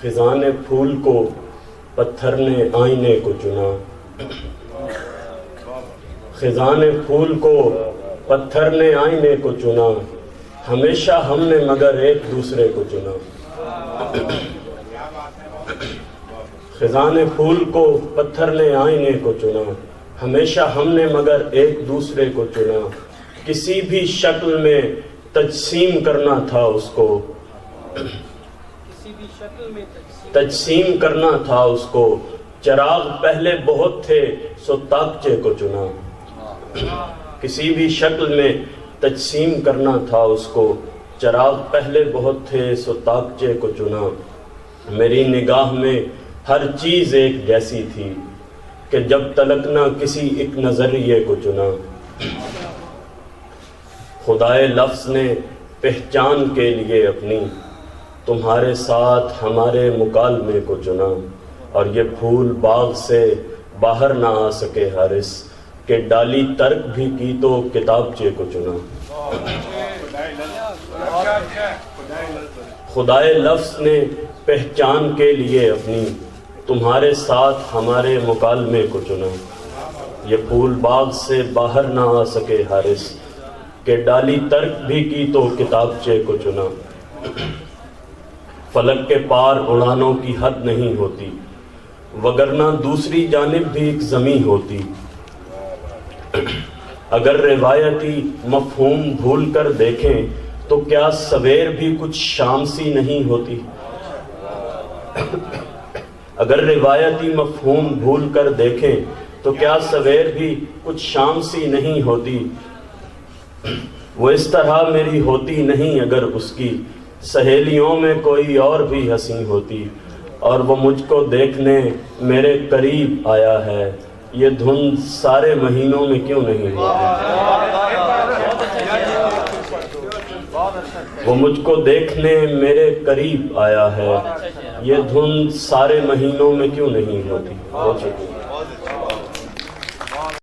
خزاں نے پھول کو پتھر نے آئینے کو چنا، خزاں نے پھول کو پتھر نے آئینے کو چنا، ہمیشہ ہم نے مگر ایک دوسرے کو چنا۔ خزاں نے پھول کو پتھر نے آئینے کو چنا، ہمیشہ ہم نے مگر ایک دوسرے کو چنا۔ کسی بھی شکل میں تجسیم کرنا تھا اس کو، تجسیم کرنا تھا اس کو، چراغ پہلے بہت تھے سو تاکچے کو چنا۔ کسی بھی شکل میں تجسیم کرنا تھا اس کو، چراغ پہلے بہت تھے سو تاکچے کو چنا۔ میری نگاہ میں ہر چیز ایک جیسی تھی کہ جب تلک نہ کسی ایک نظریے کو چنا۔ خدائے لفظ نے پہچان کے لیے اپنی تمہارے ساتھ ہمارے مکالمے کو چنا، اور یہ پھول باغ سے باہر نہ آ سکے حارث کہ ڈالی ترک بھی کی تو کتابچے کو چنا۔ خدائے لفظ نے پہچان کے لیے اپنی تمہارے ساتھ ہمارے مکالمے کو چنا، یہ پھول باغ سے باہر نہ آ سکے حارث کہ ڈالی ترک بھی کی تو کتابچے کو چنا۔ فلک کے پار اڑانوں کی حد نہیں ہوتی، وگرنہ دوسری جانب بھی ایک زمیں ہوتی۔ اگر روایتی مفہوم بھول کر دیکھیں تو کیا سویر بھی کچھ شام سی نہیں ہوتی؟ اگر روایتی مفہوم بھول کر دیکھیں تو کیا سویر بھی کچھ شام سی نہیں ہوتی؟ وہ اس طرح میری ہوتی نہیں اگر اس کی سہیلیوں میں کوئی اور بھی حسین ہوتی، اور وہ مجھ کو دیکھنے میرے قریب آیا ہے، یہ دھند سارے مہینوں میں کیوں نہیں ہوتی؟ وہ مجھ کو دیکھنے میرے قریب آیا ہے، یہ دھند سارے مہینوں میں کیوں نہیں ہوتی؟